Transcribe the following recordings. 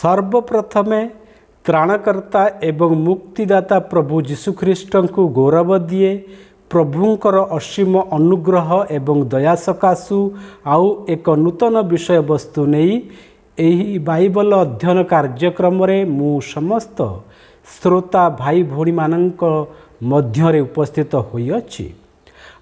सर्वप्रथमे त्राणकर्ता एवं मुक्तिदाता प्रभु जीशुख्रीष्ट को गौरव दिए। प्रभुंकर असीम अनुग्रह एवं दया सकाशु आउ एक नूतन विषय वस्तु नहीं यही बाइबल अध्ययन कार्यक्रम रे मु समस्त श्रोता भाई भौणी मानक मध्यरे उपस्थित होई अछि।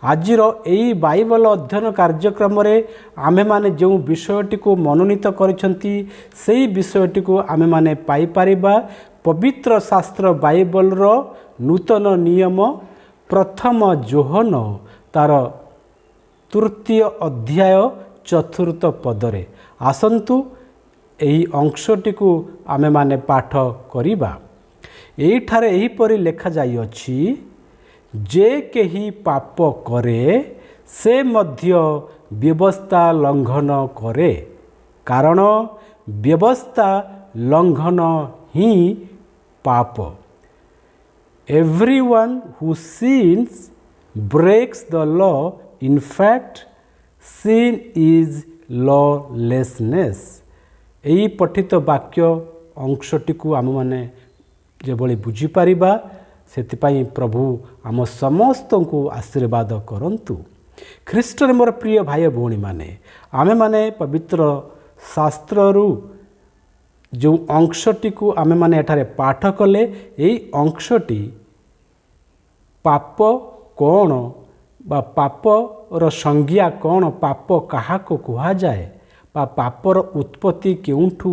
आजिर यही बाइबल अध्ययन कार्यक्रम रे आमे माने जो विषयटी को मनोनीत करिसंती सेही विषयटी को आमे माने पाई परिबा पवित्र शास्त्र बाइबल रो नूतन नियम प्रथम जोहन तार तृतीय अध्याय चतुर्थ पदरे आसंतु यही अंशटी को आमे माने पाठ करिबा। एही ठारे एही परि लेखा जाई अछि, जे केही पाप करे से मध्य व्यवस्था लंघन करे, कारण व्यवस्था लंघन ही पाप। Everyone who sins breaks the law. In fact, sin is lawlessness. एही पठित वाक्य अंशटी को आम माने जेभली बुझी पारिबा सेतिपाई प्रभु आम समस्त को आशीर्वाद करंतु। ख्रीष्टरे मोर प्रिय भाई भौणी माने आमे माने पवित्र शास्त्ररू जो अंशटी को आमे माने एठारे पाठ कले एही अंशटी पाप कौन बा पापर संज्ञा कौन, पाप कहा को कहा जाए बा पापर उत्पत्ति केउठू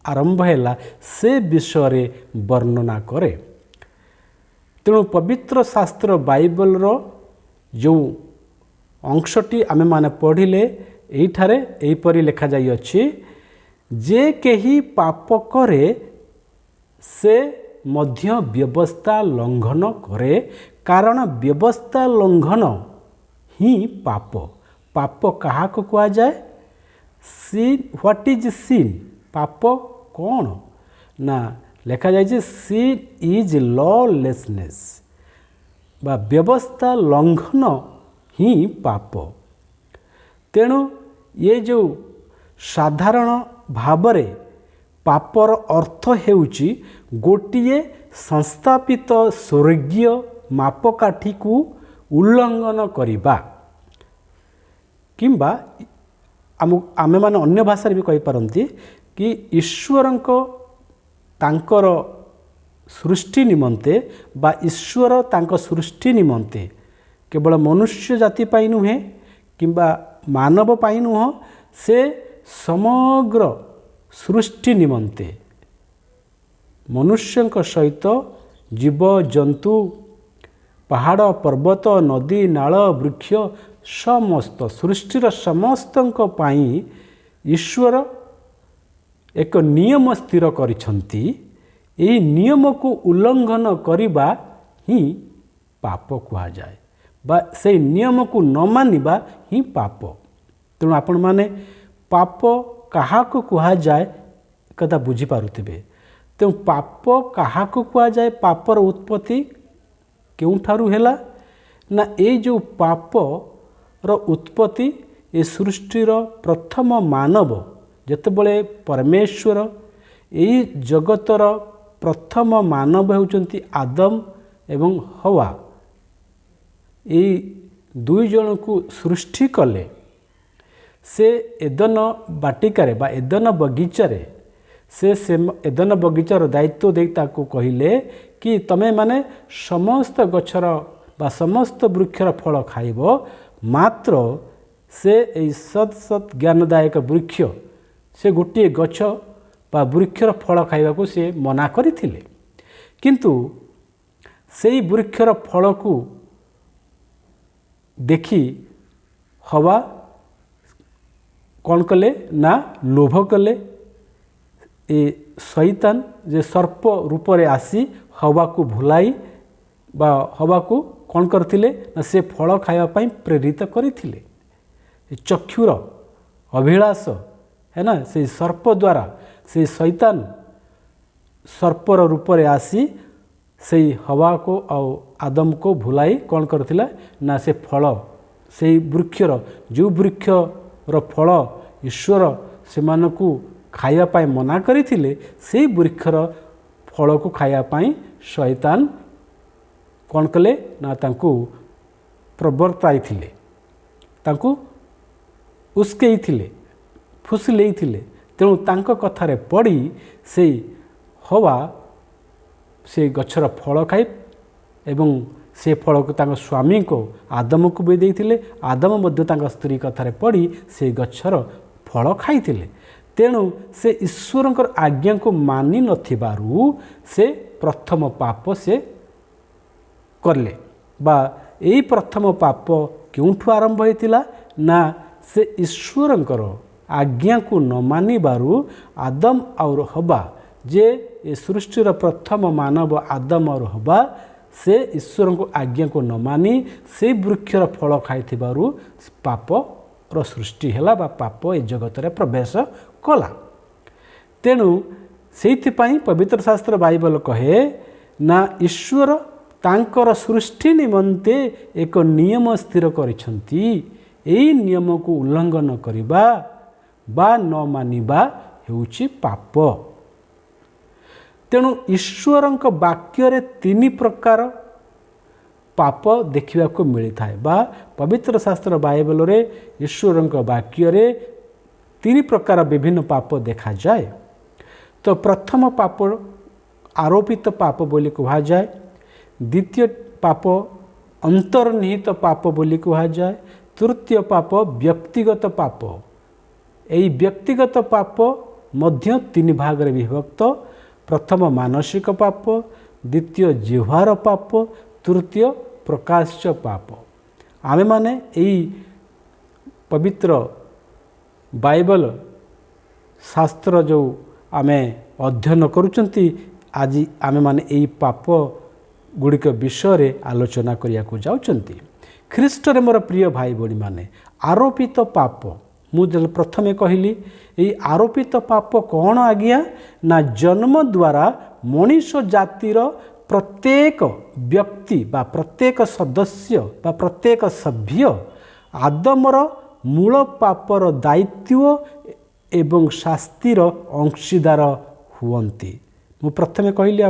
आरंभ हैला से विषय वर्णना करे। तेणु पवित्र शास्त्र बाइबल रो जो अंशटी आमे माने पढ़िले एठारे एहीपरि लेखा जाई अछि, जे केही पाप करे से मध्य व्यवस्था लंघन करे, कारण व्यवस्था लंघन ही पाप। पाप कहा को कहा जाए? सिन। व्हाट इज सिन? पाप कौन ना लेखा जाए सिन इज लॉलेसनेस बा व्यवस्था लंघन ही पाप। तेणु ये जो साधारण भावरे पापर अर्थ हेउची गोटिए संस्थापित स्वर्गीय मापकाठी को उल्लंघन करिबा, किंबा आमे माने अन्य भाषा भी कहि पारंती कि ईश्वरंको तांकर सृष्टि निमंते बा ईश्वर तांको सृष्टि निमंते केवल मनुष्य जाति पाई नुहे किंबा मानव पाई नुह, से समग्र सृष्टि निमंते मनुष्यंक सहित जीव जंतु पहाड़ पर्वत नदी नाल वृक्ष समस्त सृष्टिर समस्तंक पाई ईश्वर एक नियम स्थिर करिसंती। एही नियम को उल्लंघन करिबा ही पाप कहा जाए बा से नियम को न मानिबा ही पाप। तेणु आपण माने पाप कहा को कहा जाए कदा बुझी पारुथिबे। तेणु पाप कहा को कहा जाए, पापर उत्पत्ति केउठारु हेला ना ए जो पाप रो उत्पत्ति ए सृष्टिर प्रथम मानव जेतेबेले परमेश्वर एई जगतर प्रथम मानव हेउचंती आदम एवं हवा, एई दुई जन को सृष्टि कले से एदन बाटिकारे बा एदन बगीचारे से एदन बगीचार दायित्व दे ताको कहिले कि तमे माने समस्त गछर बा समस्त वृक्षर फल खाइब, मात्र से एई सत सत ज्ञानदायक वृक्ष से गोटे गछ बा वृक्षर फल खाइबा को से मना करिथिले। किंतु सेई वृक्षर फल को देखी हवा कौन कले ना लोभ कले। ए शैतान जे सर्प रूप रे आसी हवा को भुलाई बा हवा को कौन करथिले ना से फल खाइबा पई प्रेरित करिथिले। चक्षुर अभिलाष है ना, से सर्प द्वारा से शैतान सर्पर रूप रे आसी से हवा को आउ आदम को भुलाई कौन करथिला ना से फल से वृक्षर जो वृक्षर फल ईश्वर से मानकु ଖାଇବା ପାଇଁ ମନା କରିଥିଲେ ସେଇ ବୃକ୍ଷର ଫଳକୁ ଖାଇବା ପାଇଁ ଶୈତାନ କ'ଣ କଲେ ନା ତାଙ୍କୁ ପ୍ରବର୍ତ୍ତାଇଥିଲେ, ତାଙ୍କୁ ଉସ୍କେଇଥିଲେ, ଫୁସିଲେଇଥିଲେ। ତେଣୁ ତାଙ୍କ କଥାରେ ପଡ଼ି ସେଇ ହବା ସେ ଗଛର ଫଳ ଖାଇ ଏବଂ ସେ ଫଳକୁ ତାଙ୍କ ସ୍ୱାମୀଙ୍କୁ ଆଦମକୁ ବି ଦେଇଥିଲେ। ଆଦମ ମଧ୍ୟ ତାଙ୍କ ସ୍ତ୍ରୀ କଥାରେ ପଡ଼ି ସେ ଗଛର ଫଳ ଖାଇଥିଲେ। ତେଣୁ ସେ ଈଶ୍ୱରଙ୍କର ଆଜ୍ଞାକୁ ମାନି ନଥିବାରୁ ସେ ପ୍ରଥମ ପାପ ସେ କଲେ। ବା ଏଇ ପ୍ରଥମ ପାପ କେଉଁଠୁ ଆରମ୍ଭ ହୋଇଥିଲା ନା ସେ ଈଶ୍ୱରଙ୍କର ଆଜ୍ଞାକୁ ନ ମାନିବାରୁ ଆଦମ ଆଉ ହବା, ଯେ ଏ ସୃଷ୍ଟିର ପ୍ରଥମ ମାନବ ଆଦମ ଆଉ ହବା, ସେ ଈଶ୍ୱରଙ୍କ ଆଜ୍ଞାକୁ ନ ମାନି ସେଇ ବୃକ୍ଷର ଫଳ ଖାଇଥିବାରୁ ପାପର ସୃଷ୍ଟି ହେଲା ବା ପାପ ଏ ଜଗତରେ ପ୍ରବେଶ କଲା। ତେଣୁ ସେଇଥିପାଇଁ ପବିତ୍ର ଶାସ୍ତ୍ର ବାଇବଲ କହେ ନା ଈଶ୍ୱର ତାଙ୍କର ସୃଷ୍ଟି ନିମନ୍ତେ ଏକ ନିୟମ ସ୍ଥିର କରିଛନ୍ତି। ଏଇ ନିୟମକୁ ଉଲ୍ଲଙ୍ଘନ କରିବା ବା ନ ମାନିବା ହେଉଛି ପାପ। ତେଣୁ ଈଶ୍ୱରଙ୍କ ବାକ୍ୟରେ 3 ପ୍ରକାର ପାପ ଦେଖିବାକୁ ମିଳିଥାଏ ବା ପବିତ୍ର ଶାସ୍ତ୍ର ବାଇବଲରେ ଈଶ୍ୱରଙ୍କ ବାକ୍ୟରେ 3 ପ୍ରକାର ବିଭିନ୍ନ ପାପ ଦେଖାଯାଏ। ତ ପ୍ରଥମ ପାପ ଆରୋପିତ ପାପ ବୋଲି କୁହାଯାଏ, ଦ୍ୱିତୀୟ ପାପ ଅନ୍ତର୍ନିହିତ ପାପ ବୋଲି କୁହାଯାଏ, ତୃତୀୟ ପାପ ବ୍ୟକ୍ତିଗତ ପାପ। ଏହି ବ୍ୟକ୍ତିଗତ ପାପ ମଧ୍ୟ 3 ଭାଗରେ ବିଭକ୍ତ। ପ୍ରଥମ ମାନସିକ ପାପ, ଦ୍ୱିତୀୟ ଜିହ୍ୱାର ପାପ, ତୃତୀୟ ପ୍ରକାଶ୍ୟ ପାପ। ଆମେମାନେ ଏଇ ପବିତ୍ର ବାଇବଲ ଶାସ୍ତ୍ର ଯେଉଁ ଆମେ ଅଧ୍ୟୟନ କରୁଛନ୍ତି, ଆଜି ଆମେମାନେ ଏଇ ପାପ ଗୁଡ଼ିକ ବିଷୟରେ ଆଲୋଚନା କରିବାକୁ ଯାଉଛନ୍ତି। ଖ୍ରୀଷ୍ଟରେ ମୋର ପ୍ରିୟ ଭାଇ ଭଉଣୀମାନେ, ଆରୋପିତ ପାପ ମୁଁ ଯେତେବେଳେ ପ୍ରଥମେ କହିଲି, ଏଇ ଆରୋପିତ ପାପ କ'ଣ ଆଜ୍ଞା ନା ଜନ୍ମ ଦ୍ୱାରା ମଣିଷ ଜାତିର ପ୍ରତ୍ୟେକ ବ୍ୟକ୍ତି ବା ପ୍ରତ୍ୟେକ ସଦସ୍ୟ ବା ପ୍ରତ୍ୟେକ ସଭ୍ୟ ଆଦମର ମୂଳ ପାପର ଦାୟିତ୍ୱ ଏବଂ ଶାସ୍ତିର ଅଂଶୀଦାର ହୁଅନ୍ତି। ମୁଁ ପ୍ରଥମେ କହିଲି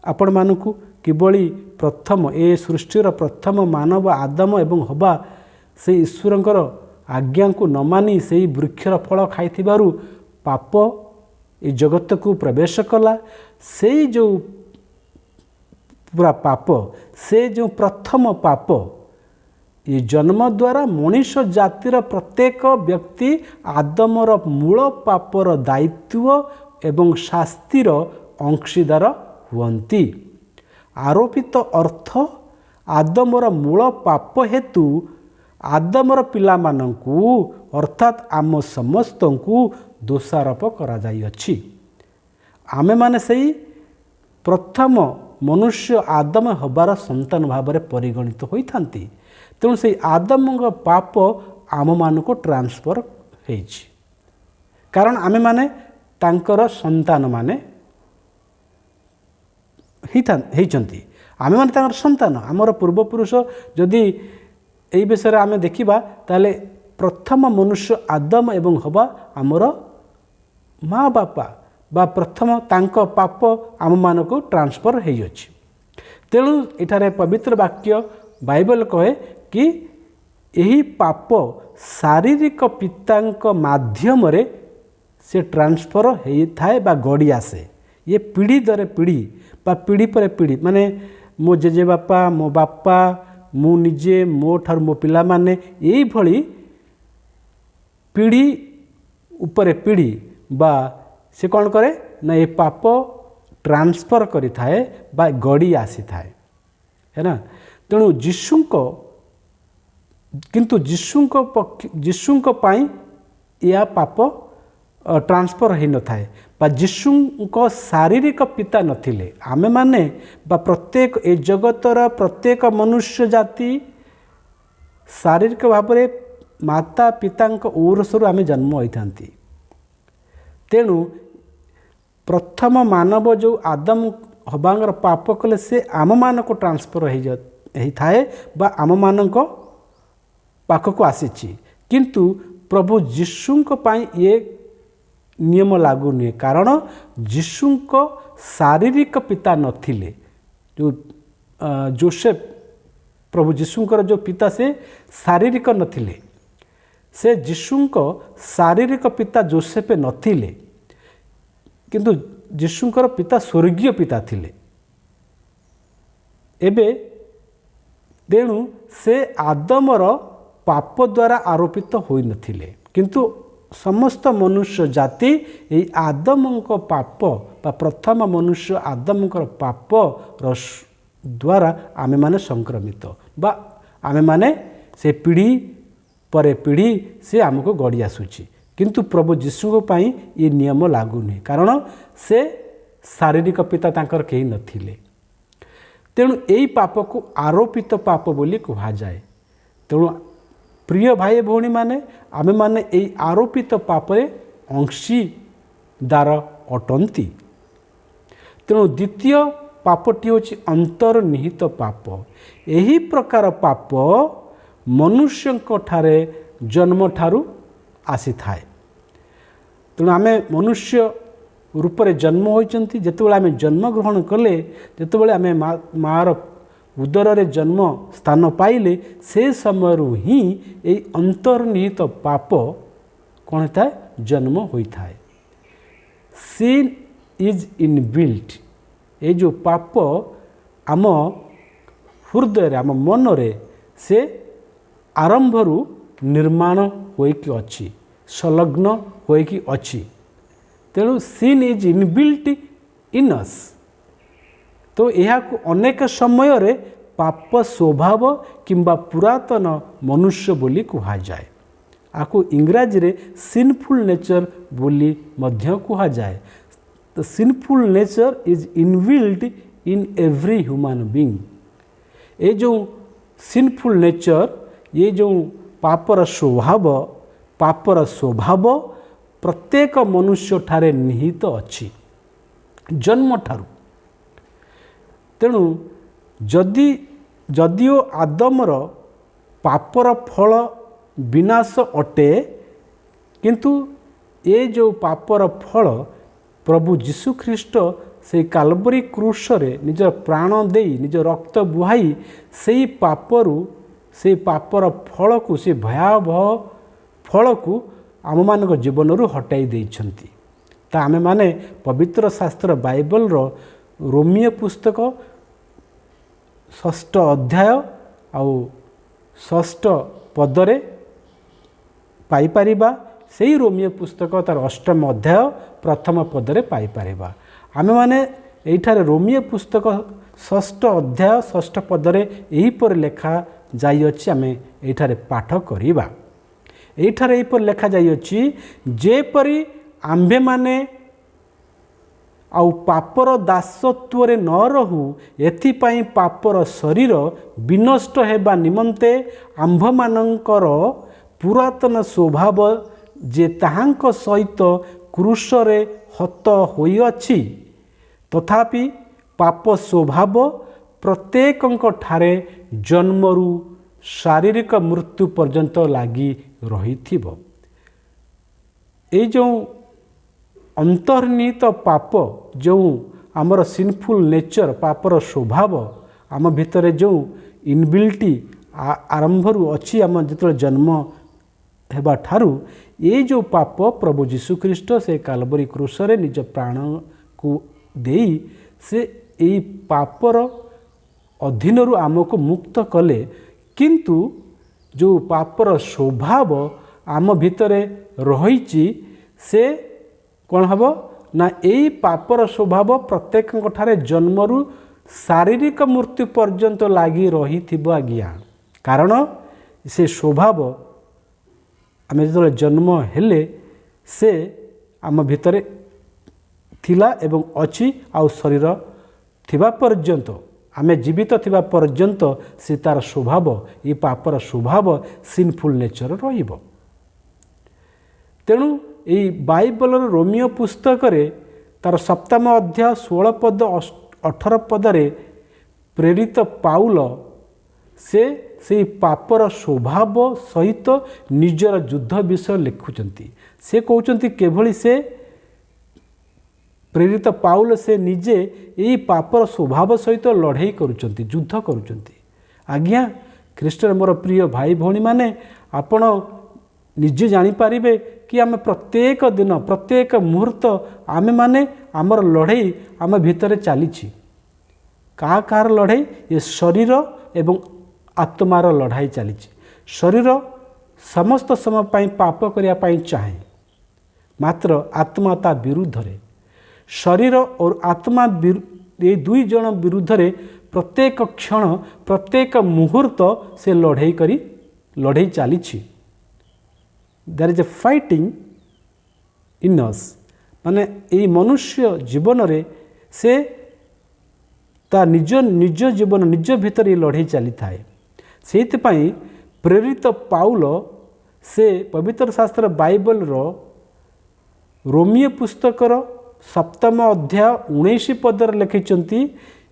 ଆପଣମାନଙ୍କୁ କିଭଳି ପ୍ରଥମ ଏ ସୃଷ୍ଟିର ପ୍ରଥମ ମାନବ ଆଦମ ଏବଂ ହବା ସେଇ ଈଶ୍ୱରଙ୍କର ଆଜ୍ଞାକୁ ନ ମାନି ସେଇ ବୃକ୍ଷର ଫଳ ଖାଇଥିବାରୁ ପାପ ଏ ଜଗତକୁ ପ୍ରବେଶ କଲା। ସେଇ ଯେଉଁ ପୁରା ପାପ, ସେ ଯେଉଁ ପ୍ରଥମ ପାପ, ଏ ଜନ୍ମ ଦ୍ୱାରା ମଣିଷ ଜାତିର ପ୍ରତ୍ୟେକ ବ୍ୟକ୍ତି ଆଦମର ମୂଳ ପାପର ଦାୟିତ୍ୱ ଏବଂ ଶାସ୍ତିର ଅଂଶୀଦାର ହୁଅନ୍ତି। ଆରୋପିତ ଅର୍ଥ ଆଦମର ମୂଳ ପାପ ହେତୁ ଆଦମର ପିଲାମାନଙ୍କୁ ଅର୍ଥାତ୍ ଆମ ସମସ୍ତଙ୍କୁ ଦୋଷାରୋପ କରାଯାଇଅଛି। ଆମେମାନେ ସେଇ ପ୍ରଥମ ମନୁଷ୍ୟ ଆଦମ ହେବାର ସନ୍ତାନ ଭାବରେ ପରିଗଣିତ ହୋଇଥାନ୍ତି। ତେଣୁ ସେଇ ଆଦମଙ୍କ ପାପ ଆମମାନଙ୍କୁ ଟ୍ରାନ୍ସଫର ହେଇଛି, କାରଣ ଆମେମାନେ ତାଙ୍କର ସନ୍ତାନମାନେ ହେଇଛନ୍ତି। ଆମେମାନେ ତାଙ୍କର ସନ୍ତାନ। ଆମର ପୂର୍ବପୁରୁଷ ଯଦି ଏହି ବିଷୟରେ ଆମେ ଦେଖିବା, ତାହେଲେ ପ୍ରଥମ ମନୁଷ୍ୟ ଆଦମ ଏବଂ ହବା ଆମର ମା ବାପା ବା ପ୍ରଥମ ତାଙ୍କ ପାପ ଆମମାନଙ୍କୁ ଟ୍ରାନ୍ସଫର ହେଇଅଛି। ତେଣୁ ଏଠାରେ ପବିତ୍ର ବାକ୍ୟ ବାଇବଲ କହେ କି ଏହି ପାପ ଶାରୀରିକ ପିତାଙ୍କ ମାଧ୍ୟମରେ ସେ ଟ୍ରାନ୍ସଫର ହେଇଥାଏ ବା ଗଡ଼ି ଆସେ। ଇଏ ପିଢ଼ି ଦରେ ପିଢ଼ି ବା ପିଢ଼ି ପରେ ପିଢ଼ି, ମାନେ ମୋ ଜେଜେବାପା, ମୋ ବାପା, ମୁଁ ନିଜେ, ମୋ ଠାରୁ ମୋ ପିଲାମାନେ, ଏଇଭଳି ପିଢ଼ି ଉପରେ ପିଢ଼ି ବା ସେ କ'ଣ କରେ ନା ଏ ପାପ ଟ୍ରାନ୍ସଫର କରିଥାଏ ବା ଗଡ଼ି ଆସିଥାଏ ହେଲା। ତେଣୁ ଯୀଶୁଙ୍କ ପାଇଁ ଏହା ପାପ ଟ୍ରାନ୍ସଫର ହୋଇନଥାଏ ବା ଯୀଶୁଙ୍କ ଶାରୀରିକ ପିତା ନଥିଲେ। ଆମେମାନେ ବା ପ୍ରତ୍ୟେକ ଏ ଜଗତର ପ୍ରତ୍ୟେକ ମନୁଷ୍ୟ ଜାତି ଶାରୀରିକ ଭାବରେ ମାତା ପିତାଙ୍କ ଔରସରୁ ଆମେ ଜନ୍ମ ହୋଇଥାନ୍ତି। ତେଣୁ ପ୍ରଥମ ମାନବ ଯେଉଁ ଆଦମ ହବାଙ୍କର ପାପ କଲେ ସେ ଆମମାନଙ୍କୁ ଟ୍ରାନ୍ସଫର ହେଇଥାଏ ବା ଆମମାନଙ୍କ ପାଖକୁ ଆସିଛି। କିନ୍ତୁ ପ୍ରଭୁ ଯୀଶୁଙ୍କ ପାଇଁ ଇଏ नियम लागू नुहे कारण यीशुଙ୍କ शारीरिक पिता नथिले जो जोसेफ प्रभु यीशुଙ୍କର जो पिता से शारीरिक नथिले से यीशुଙ୍କ शारीरिक पिता जोसेफ नथिले किंतु यीशुଙ୍କର पिता स्वर्गीय पिता थिले एबे तेणु से आदमर पाप द्वारा आरोपित होई नथिले किंतु समस्त मनुष्य जाति ये आदमଙ୍କ पाप बा प्रथम मनुष्य आदमଙ୍କର पाप द्वारा आमे माने संक्रमित बा आमे माने से पीढ़ी पर पीढ़ी से आमको गड़ी आसुची किंतु प्रभु यीशु पाई ये नियम लागू नहीं कारण से शारीरिक पिता तांकर कहीं नथिले तेणु यही पाप को आरोपित पाप बोली कहा जाए तेणु प्रिय भाई भौणी माने आमे माने यही आरोपित पापरे अंशीदार अटंती तेणु द्वितीय पापटी होची अंतर्निहित पाप यही प्रकार पाप मनुष्यଙ୍କ ठारे जन्म ठारू आसी थाए तेणु आमे मनुष्य रूप में जन्म होइचंती जेतेबेले आमे जन्म ग्रहण कले जेतेबेले आमे मार उदर रे जन्म स्थान पाइले से समय ही ये अंतर्निहित पाप कौन था जन्म होता है sin इज इनबिल्ट ये जो पाप आम हृदय आम मन रे से आरंभरू निर्माण होइकी अछि संलग्न होइकी अछि तेणु sin इज इनबिल्ट इन अस तो यह अनेक समय रे पाप स्वभाव किंबा पुरातन मनुष्य बोली कहा जाए आपको इंग्राजी रे सिनफुल नेचर बोली मध्य कहा जाए तो sinful nature is inbuilt in every human being ये जो सिनफुल नेचर ये जो पापर स्वभाव प्रत्येक मनुष्य ठारे निहित अच्छी जन्म ठारू तेणु जदिओ आदमर पापर फल विनाश अटे किंतु ये जो पापर फल प्रभु जीशु ख्रीस्ट से काल्वरी क्रूस रे निज प्राण देई निज रक्त बुहाई से पापर फल को से भयावह फल को आम मान जीवन रू हटाई देइछंती ता आमे माने पवित्र शास्त्र बाइबल रो रोमियो पुस्तक 6 अध्याय आउ 6 पदरे पाई परिबा सेही रोमियो पुस्तक तार 8 अध्याय प्रथम पदरे पाई परिबा आमे माने एठारे रोमियो पुस्तक 6 अध्याय 6 पदरे एही पर लेखा जाई अछि आमे एठारे पाठ करिबा एठारे एही पर लेखा जाई अछि जेपरि आम्भे माने आउ पापर दासत्व रे न रहू एथिपाई पापर शरीर विनष्ट हेबा निमंते आम्भ मानकर पुरातन स्वभाव जे ताहांक सहित क्रूस रे हत होई अछि तथापि पाप स्वभाव प्रत्येकंक ठारे जन्मरू शारीरिक मृत्यु पर्यंत लागी रहिथिबो ए जो अंतर्निहित पाप जो आमर सिनफुल नेचर पापर स्वभाव आम भितर जो इनबिल्टी आरंभरू अच्छी आम जो जन्म हेबा ठारू ये जो पाप प्रभु जीशु ख्रीस्ट से काल्वरी क्रूस रे निज प्राण को देई से यही पापर अधीन आमको मुक्त कले किंतु जो पापर स्वभाव आम भितरे रही से कौन हम ना यही पापर स्वभाव प्रत्येक ठारे जन्मरू शारीरिक मृत्यु पर्यंत लगी रही आज्ञा कारण से स्वभाव आम जो जन्म हेले से आम भितरे थिला एवं अच्छी आउ शरीर थिबा पर्यंत आमे जीवित थिबा पर्यंत से तार स्वभाव ये पापर स्वभाव सिनफुल नेचर रहिबो तेणु यही बाइबल रोमियो पुस्तक रे तार 7 अध्याय 16 पद 18 पदरे प्रेरित पाउल से पापर स्वभाव सहित निजर युद्ध विषय लिखुचंती से कहउचंती केभली से प्रेरित पाउल से निजे यही पापर स्वभाव सहित लड़ाई करुँच युद्ध करुँच। आज्ञा ख्रीष्ट मोर प्रिय भाई भौणी माने आपण निजे जानीपारे कि आम प्रत्येक दिन प्रत्येक मुहूर्त आमे माने आमर लड़ाई आम भितर चली कार लड़ाई ये शरीर एवं आत्मार लड़ाई चली। शरीर समस्त समय पाप करने चाहे मात्र आत्मा ता विरुद्ध रे शरीर और आत्मा ये दुई जन विरुद्ध रे प्रत्येक क्षण प्रत्येक मुहूर्त से लड़ाई चली। There is a fighting in us माने ये मनुष्य जीवन रे से ता निज निज जीवन निज भीतर ये लड़ाई चली थाए। से प्रेरित पाउल से पवित्र शास्त्र बाइबल रो रोमियो पुस्तकर 7 अध्याय 19 पदर लिखिछंती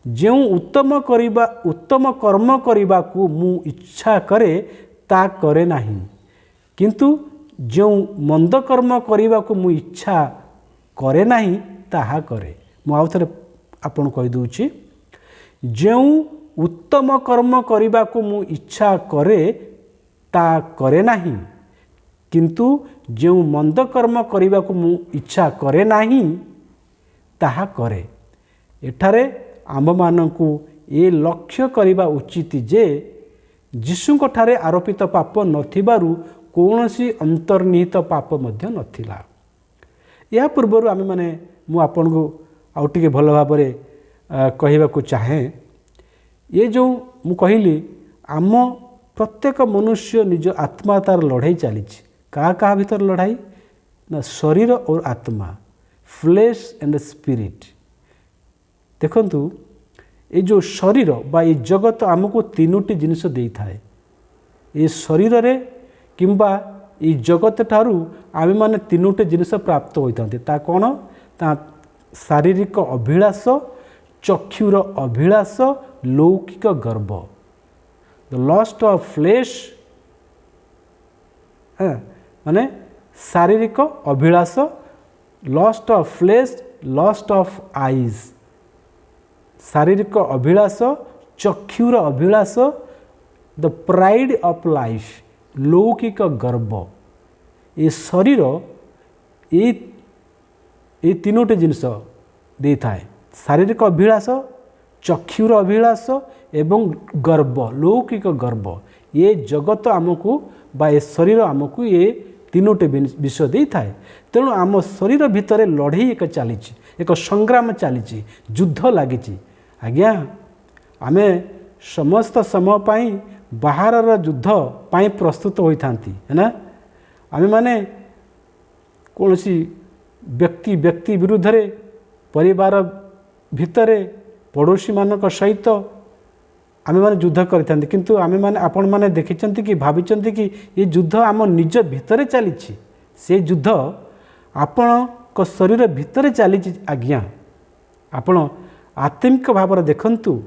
जो उत्तम कर्म करने को मु इच्छा करे ता करे नहीं किंतु जो मंद कर्म करने को मु इच्छा करे नहीं ताहा करे। मु आउ थरे आपन कहि दूची जो उत्तम कर्म करने को मु इच्छा करे ता करे नहीं किंतु जो मंद कर्म करने को मु इच्छा करे नहीं ताहा करे। एठारे आम मानकु ये लक्ष्य करने उचित जे यीशुଙ୍କ ठारे आरोपित पाप नथिबारु कौनसी अंतर्निहित पाप मध्य नथिला। या पूर्वर आम माने मु आपन को आउ टिके भल भाव कहवा को चाहे ये जो मु कहली आम प्रत्येक मनुष्य निज आत्मा तार लड़ाई चली क्या भीतर लड़ाई ना शरीर और आत्मा फ्लेश एंड स्पिरिट। देखंतु ये जो शरीर बा ये जगत आमको तीनोटी जिनिस दे थाए ये शरीर रे किंबा ये जगत ठारू आमे माने तीनोटी जिनिस प्राप्त होइतांते ता कोन ता शारीरिक अभिलाष चक्षुर अभिलाष लौकिक गर्व द लस्ट ऑफ फ्लेश माने शारीरिक अभिलाष lust of flesh lust of eyes शारीरिक अभिलाष चक्षुर अभिलाष द प्राइड ऑफ लाइफ लौकिक गर्व ये शरीर ये तीनोटी जिनिस दे थाए शारीरिक अभिलाष चक्षुर अभिलाष एवं गर्व लौकिक गर्व ये जगत आमको बा ये शरीर आमको ये तीनोटी विषय दे थाए। तेणु आम शरीर भितर लड़ाई एक चली एक संग्राम चली युद्ध लगी। आज्ञा आमे समस्त समय पाई बाहर युद्ध पाई प्रस्तुत होता है ना आमे माने कौन सी व्यक्ति विरुद्ध रे परिवार भितरे पड़ोशी मानक सहित आमे माने युद्ध करते किंतु आमे माने आपण माने देखिचंती कि भाविचंती कि ये युद्ध आम निज भितरे चली से युद्ध आपण को शरीर भितरे चली। आज्ञा आपण आत्मिक भाव देखंतु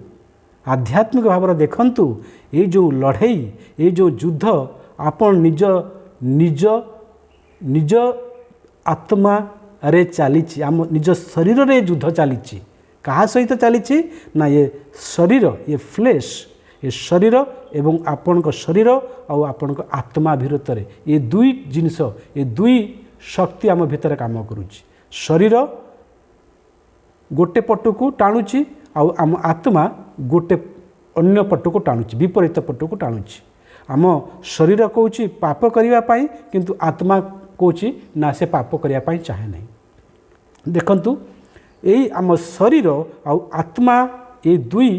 आध्यात्मिक भाव देखंतु ये जो लड़ाई ये जो युद्ध आपण निज निज निज आत्मा रे चली आम निज शरीर रे युद्ध चली कहा सहित चली ना ये शरीर ये फ्लेश ये शरीर एवं आपण को शरीर और आपण को आत्मा भितर ये दुई जिनिस ये दुई शक्ति आम भितर काम करुच्ची शरीर गोटे पट को टाणुची आम आत्मा गोटे अन्य पट को टाणुची विपरीत पट को टाणुची आम शरीर कौची पाप करने किंतु आत्मा कौची ना से पाप करने चाहे नहीं। देखंतु यही आम शरीर आ आत्मा ये दुई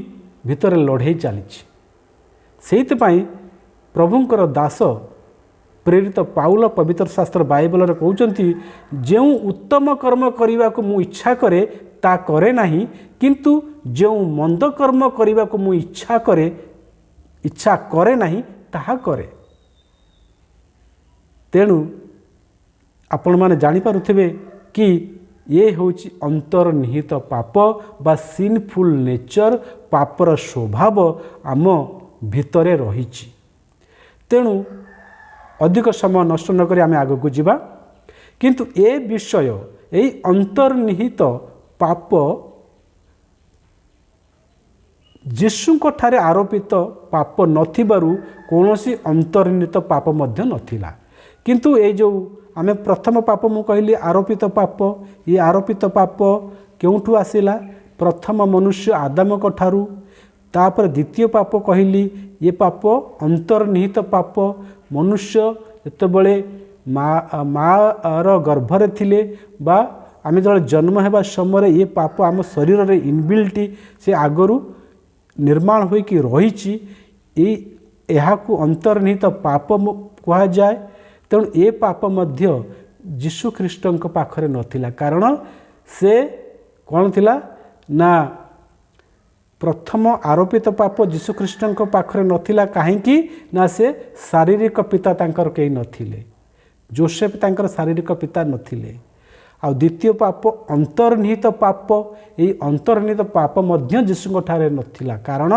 भितर लड़ाई चली से प्रभुंकर दास प्रेरित पाउल पवित्र शास्त्र बाइबल कहते जो उत्तम कर्म करने को मु इच्छा करे ता करे नहीं किंतु जो मंद कर्म करने को मु इच्छा करे नहीं ताहा करे। तेणु आपण माने जानि पारुथिबे कि ये होची अंतर्निहित पाप बा सिनफुल नेचर पापर स्वभाव आम भितरे रहिछि। तेणु अधिक समय नष्ट नक आम आग को जीवा किंतु ए विषय यही अंतर्निहित पाप यीशुଙ୍କ ठारे आरोपित पाप नथिबारु कोनोसी अंतर्निहित पाप मध्य नथिला। किंतु ए जो आमे प्रथम पाप मु कहली आरोपित पाप, ये आरोपित पाप केउठु आसिला? प्रथम मनुष्य आदम को ठारू। तापर द्वितीय पाप कहली ये पाप अंतर्निहित पाप, मनुष्य जेतेबेले मार गर्भरे थिले बा आमे जब जन्म हेबा समय ये पाप आम शरीर रे इनबिल्ट से आगरू निर्माण होइकी रहिछि। एहाकू अंतर्निहित पाप कहा जाए। तेणु ए पाप मध्य यीशु ख्रीष्टଙ୍କ पाखरे नथिला, कारण से कौन थिला ना प्रथम आरोपित पाप यीशु ख्रीष्टଙ୍କ पाखरे नथिला। काहेकि ना से शारीरिक पिता तांकर केही नथिले, जोसेफ तांकर शारीरिक पिता नथिले। आ द्वितीय पाप अंतर्निहित पाप, ये अंतर्निहित पाप मध्य यीशुଙ୍କ ठारे नथिला, कारण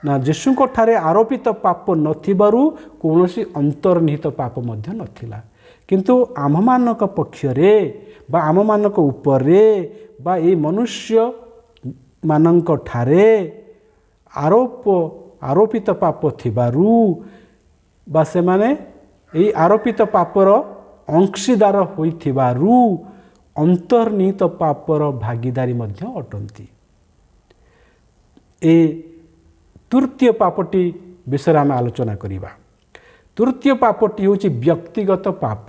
ना यीशुଙ୍କ ठारे आरोपित पाप नथिबारु कोनोसी अंतर्निहित पाप मध्य नथिला। किंतु आममानक पक्षरे बा आममानक उपरे बा ए मनुष्य मानक ठारे आरोपित पाप थिबारु बा से माने ए आरोपित पापर अंशीदार होइथिबारु अंतर्निहित पापर भागीदारी मध्य अटंती। ए तृतीय पापटी विषय आम आलोचना करिबा। तृतीय पापटी होची व्यक्तिगत पाप।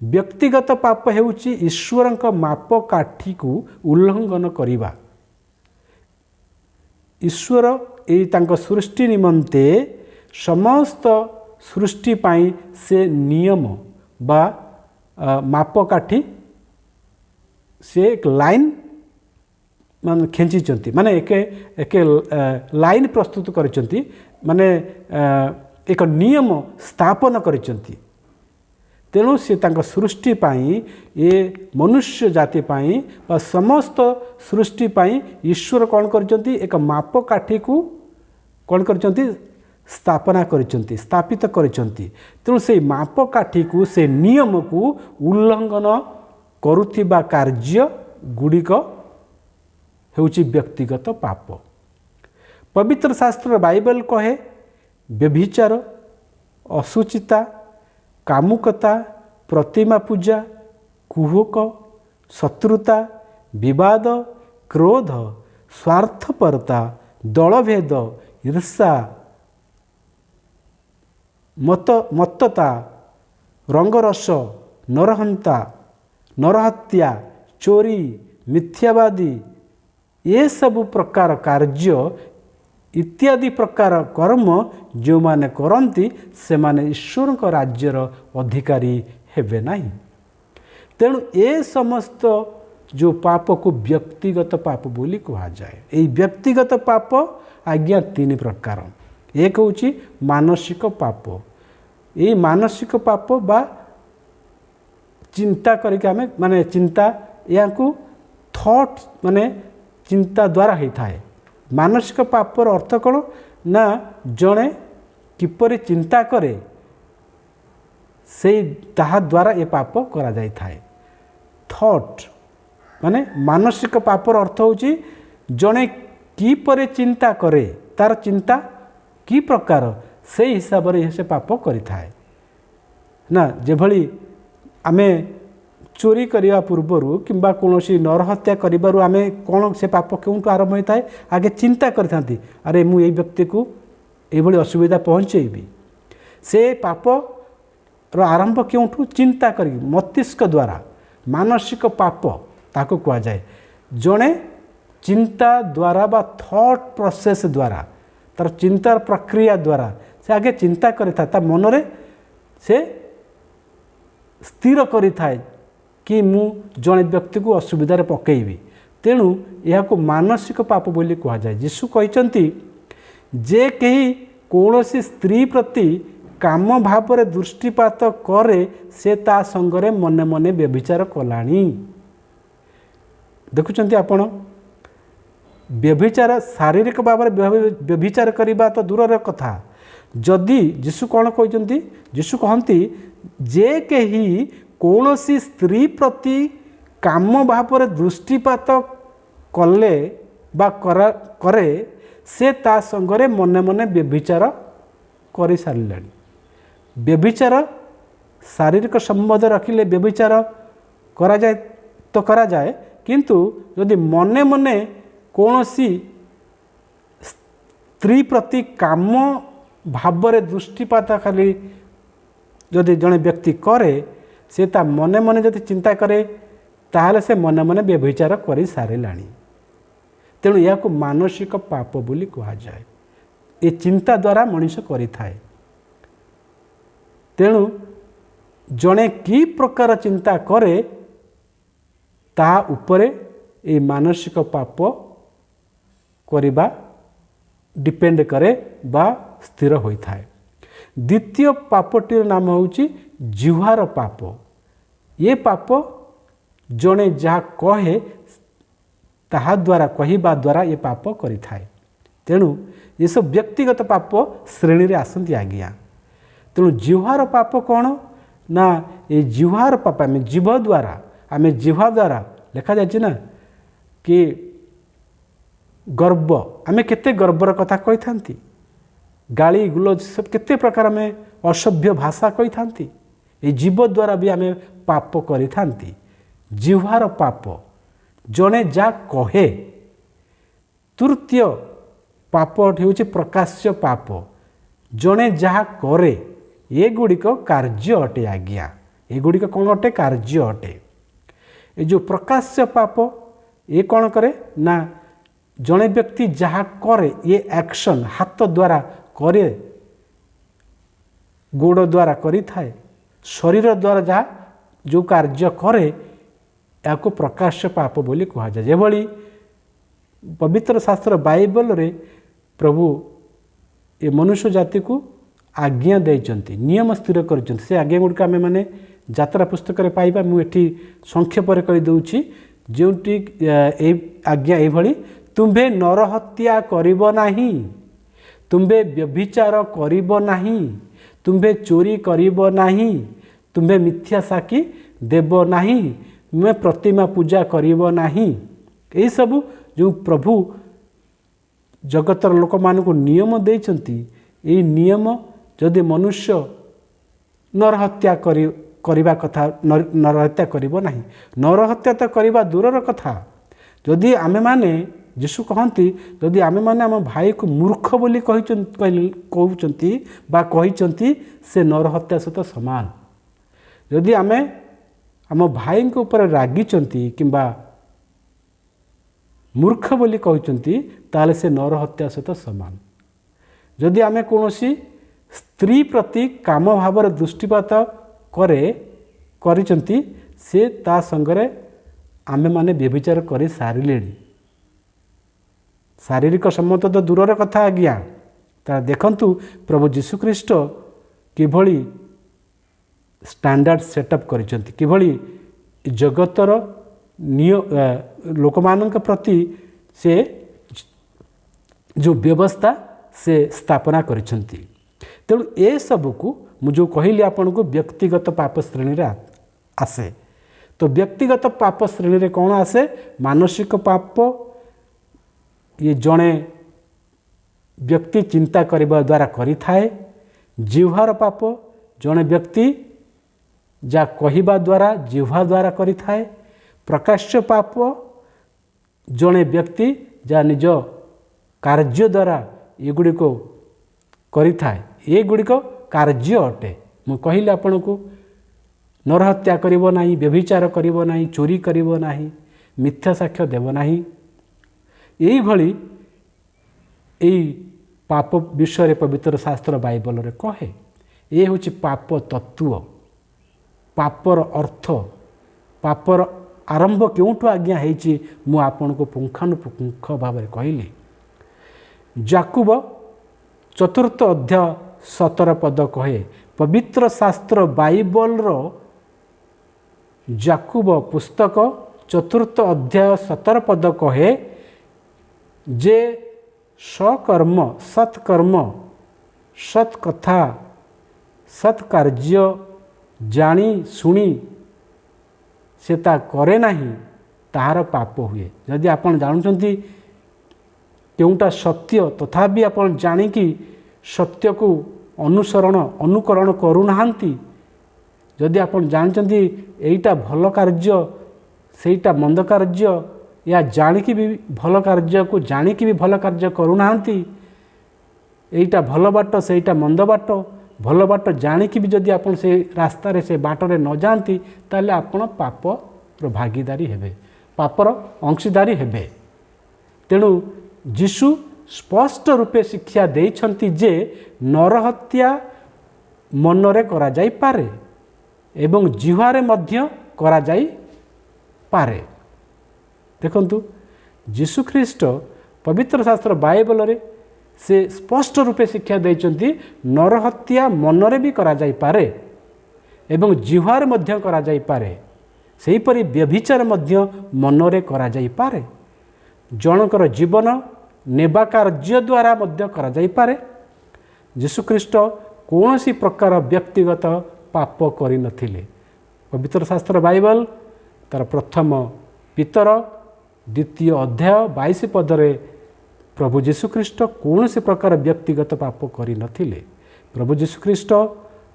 व्यक्तिगत पाप हेउची ईश्वरଙ୍କ मापकाठी को उल्लंघन करिबा। ईश्वर ए तांको सृष्टि निमंते समस्त सृष्टि पाई से नियम बा मापकाठी से एक लाइन मान खेची माने एक लाइन प्रस्तुत करिसंती, माने एक नियम स्थापन करिसंती। तेणु से तांको सृष्टि पाई ये मनुष्य जाति पाई बा समस्त सृष्टि पाई ईश्वर कौन करिसंती? एक मापकाठी को कौन करिसंती? स्थापना करिसंती, स्थापित करिसंती। तेणु से मापकाठी को से नियम को उल्लंघन करुथिबा कार्य गुड़िक हेउची व्यक्तिगत पाप। पवित्र शास्त्र बाइबल कहे व्यभिचार, असुचिता, कामुकता, प्रतिमा पूजा, कुहक, शत्रुता, विवाद, क्रोध, स्वार्थपरता, दलभेद, ईर्षा, मत्तता, रंगरस, नरहंता, नरहत्या, चोरी, मिथ्यावादी, ये सब प्रकार कार्य इत्यादि प्रकार कर्म जो माने करती से माने ईश्वर को राज्यर अधिकारी हेबे नहीं। तेणु ये समस्त जो पाप को व्यक्तिगत पाप बोली कहा जाए। ये व्यक्तिगत पाप आज्ञा तीन प्रकार। एक होची मानसिक पाप। ये मानसिक पाप बा चिंता करके आमे माने चिंता या थॉट माने चिंता द्वारा होता है। मानसिक पापर अर्थ कौन ना जड़े किपरि चिंता करे से ताहा द्वारा ये पाप करा जाय थाए। थॉट माने मानसिक पापर अर्थ होची जड़े किपरि चिंता करे, तार चिंता कि प्रकार से हिसाब रे से पाप करि थाए ना। जे भली आमे चोरी करने पूर्वर किंबा कौन नरहत्या करू आम कौन से पाप क्यों आरंभ होता है? आगे चिंता करते अरे मु व्यक्ति को ये असुविधा पहुँचेबी। से पाप आरंभ क्यों? चिंता कर मस्तिष्क द्वारा मानसिक पाप ताको कहा जाए। जड़े चिंता द्वारा बा थॉट प्रोसेस द्वारा तार चिंतार प्रक्रिया द्वारा से आगे चिंता करता मनरे से स्थिर करिथाए कि मु जड़े व्यक्ति को असुविधा पकईबी। तेणु यह मानसिक पाप बोली कहा जाए। यीशु कहते जे कहीं कौन स्त्री प्रति काम भाव में दृष्टिपात करे से ता संगरे मने मने व्यभिचार कलानी। देखुंत आपण व्यभिचार शारीरिक भाव में व्यभिचार करने तो दूर कथा। जदि यीशु कौन कहते? यीशु कहती जे कहीं कौन स्त्री प्रति काम भाव दृष्टिपात कले बा करे से ता संगरे मने मने व्यभिचार कर सारे। व्यभिचार शारीरिक संबंध रखिले व्यभिचार करा जाए तो करा जाए, किंतु यदि मने मने कौनसी स्त्री प्रति काम भाव दृष्टिपात खाली जदि जड़े व्यक्ति करे से ता मने मने जदि चिंता करे ताहले से मने मने व्यभिचार कर सारे। तेणु यह मानसिक पाप बोली कहा जाए। ये चिंता द्वारा मनुष्य करिथाए। तेणु जड़े कि प्रकार चिंता करे ता उपरे ये मानसिक पाप करिबा डिपेंड करे बा स्थिर होता है। द्वितीय पापटीर नाम होची जिह्वार पाप। ये पाप जड़े जहाँ कहे ताहा द्वारा कहवा द्वारा ये पाप करिथाए। तेणु ये सब व्यक्तिगत पाप श्रेणी रे आसंती आज्ञा। तेणु जिह्वार पाप कौन ना ये जिह्वार पाप आम जीव द्वारा आम जिह्वा द्वारा लिखा जाए ना कि गर्व आम केते गर्वर कथा कही था, गाली गुलज सब केते प्रकार में असभ्य भाषा कही था। ये जीव द्वारा भी आम पाप करी था। जिह्वार पाप जड़े जा कहे। तृतीय पाप हूँ प्रकाश्य पाप जड़े जहाँ करे ये गुड़िक कार्य अटे आज्ञा। ये गुड़िक कौन अटे? कार्य अटे। ये जो प्रकाश्य पाप ये कौन करे ना जड़े व्यक्ति जहाँ करे ये एक्शन हाथ द्वारा करे, गोड़ द्वारा करी थाए, शरीर द्वारा जहाँ जो कार्य करे या प्रकाश्य पाप बोली कहा जाए। जेभली पवित्र शास्त्र बाइबल रे प्रभु ये मनुष्य जाति को आज्ञा देइचंती, नियम स्थिर करचंती। से आज्ञा गुड़िक आम मैंने यात्रा पुस्तक रे पाइबा। मुझे संक्षेप कही दूची जोटी आज्ञा ये तुम्भे नरहत्या करिब नाही, तुम्भे व्यभिचार करिब नाही, तुम्भे चोरी करिब नाही, तुम्भे मिथ्या साक्षी देव नाही, तुम्हें प्रतिमा पूजा करिब नाही। यही सब जो प्रभु जगतर लोक मान को नियम देइचंती, ये नियम जदि मनुष्य नरहत्या करिबा कथा नरहत्या करिब नाही। नरहत्या तो करिबा दूरर कथा। जदि आमे माने यीशु कहती जदि आमे माने आम भाई को मूर्ख बोली कहउचंती बा कहिचंती से नरहत्या सहित समान। जदि आमे आम भाई के ऊपर रागिचंती किंबा मूर्ख बोली कहउचंती ताले से नरहत्या सहित समान। जदि आमे कोनोसी स्त्री प्रति काम भाव दृष्टिपात करिचंती से ता संगरे आमे माने व्यभिचार कर सारे। शारीरिक सम्मत तो दूरर कथा आज्ञा। ता देखंतु प्रभु जीशु ख्रीष्ट किभली स्टैंडर्ड सेटअप करिचंती, किभली जगतर लोक मानक प्रति से जो व्यवस्था से स्थापना करिचंती। तेणु ए सबको मुझे कहली आपन को व्यक्तिगत पाप श्रेणी रे आसे। तो व्यक्तिगत पाप श्रेणी रे कौन आसे? मानसिक पाप ये जड़े व्यक्ति चिंता करने द्वारा करि थाए। जिह्वार पाप जड़े व्यक्ति जा कहवा द्वारा जिह्वा द्वारा करि थाए। प्रकाश्य पाप जड़े व्यक्ति जा निज कार्य द्वारा ये गुड़िक करि थाए। ये गुड़िक कार्य अटे। मु कहली आपन को नरहत्या करिब नाही, व्यभिचार करिब नाही, चोरी करिब नाही, मिथ्या साक्ष्य देव नाही। यही भली यही पाप विषय पवित्र शास्त्र बाइबल रे कहे। ये हूँ पाप तत्व, पापर अर्थ, पापर आरंभ क्योंठु आज्ञा है मु आपन को पुंखानुपुंख भाव में कहली। याकूब 4 अध्याय 17 पद कहे। पवित्र शास्त्र बाइबल रो याकूब पुस्तक 4 अध्याय 17 पद कहे जे सकर्म सत्कर्म सत्कथा सत्कार्य जानी शुणी से ता करे नाही ताहार पाप हुए। जदि आपण जानुचंती केउटा सत्य तथापि आपण जानिकी सत्य को अनुकरण करूनाहांती, जदि आपण जानचंती एईटा भल कार्य सेईटा मंद कार्य, या जानिकी भी भल कार्य को जानिकी भी भल कार्य करूनाहांती, एईटा भल बाट सेईटा मंद बाट, भल बाट जानिकी भी जदि आपण से रास्तार से बाटरे न जाती ताले आपण पापर भागीदारी हेबे, पापर अंशीदारी हेबे। तेणु यीशु स्पष्ट रूपे शिक्षा देइछंती जे नरहत्या मनरे करा जाई पारे एवं जिह्वारे मध्य करा जाई पारे। देखंतु यीशु ख्रीष्ट पवित्र शास्त्र बाइबल रे से स्पष्ट रूपे शिक्षा देइछंती नरहत्या मनरे भी करा जाई पारे एवं जिह्वारे मध्य करा जाई पारे, सेहीपरि व्यभिचार मध्य मनरे करा जाई पारे, जनकर जीवन नेबा कार्य द्वारा मध्य करा जाई पारे। यीशु ख्रीष्ट कौनसी प्रकार व्यक्तिगत पाप करि नथिले। पवित्र शास्त्र बाइबल तार प्रथम पितर द्वितीय अध्याय 22 पदरे प्रभु यीशु ख्रीष्ट कौनसी प्रकार व्यक्तिगत पाप करि नथिले। प्रभु यीशु ख्रीष्ट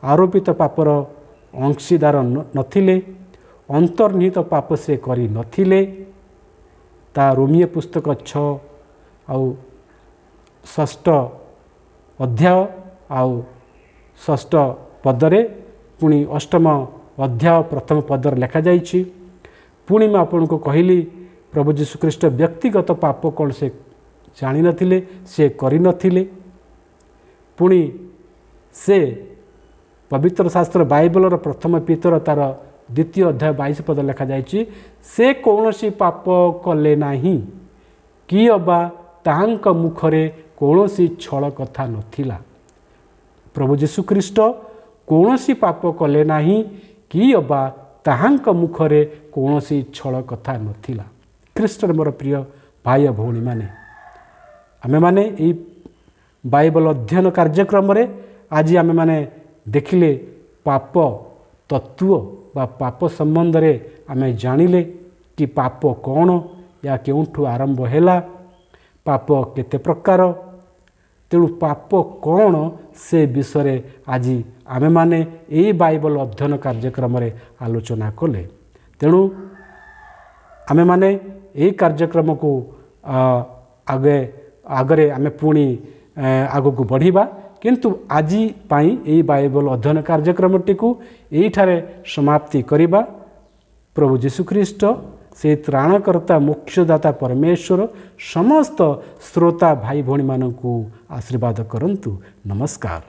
आरोपित पापर अंशीदार नथिले, अंतर्निहित पाप से करि नथिले। ता रोमियो पुस्तक 6 आउ 6 अध्याय आउ 6 पदरे पुणी 8 अध्याय प्रथम पदर लिखा जाइछि। पुणी मैं आपन को कहली प्रभु यीशु ख्रीष्ट व्यक्तिगत पाप कौन से जानी नथिले, से करि नथिले। पुणी से पवित्र शास्त्र बाइबल प्रथम पितर तार द्वितीय अध्याय 22 पद लिखा जाइछि, से कौनसी पाप कले नाही कि अबा ताहांक मुखरे कौनसी छल कथा नथिला। प्रभु यीशु ख्रीष्ट कौनसी पाप कले नाही कि अबा ताहांक मुखरे कौनसी छल कथा नथिला। ख्रीष्टर मोर प्रिय भाई भौणी माने, आमे माने एई बाइबल अध्ययन कार्यक्रम रे आज आमे माने देखिले पाप तत्व बा पाप संबंध रे आमे जानिले कि पाप कौन या केउठु आरंभ हैला, पाप केते प्रकार, तेणु पाप कौन से विषय आज आमे माने एई बाइबल अध्ययन कार्यक्रम रे आलोचना कले। तेणु आमे माने एई कार्यक्रम को आगे आमे पुणी आगो को बढ़िबा, किंतु आज पाई एई बाइबल अध्ययन कार्यक्रमटी को एठारे समाप्ति करिबा। प्रभु यीशु ख्रीष्ट से त्राणकर्ता मोक्षदाता परमेश्वर समस्त श्रोता भाई भौणी मानकु आशीर्वाद करंतु। नमस्कार।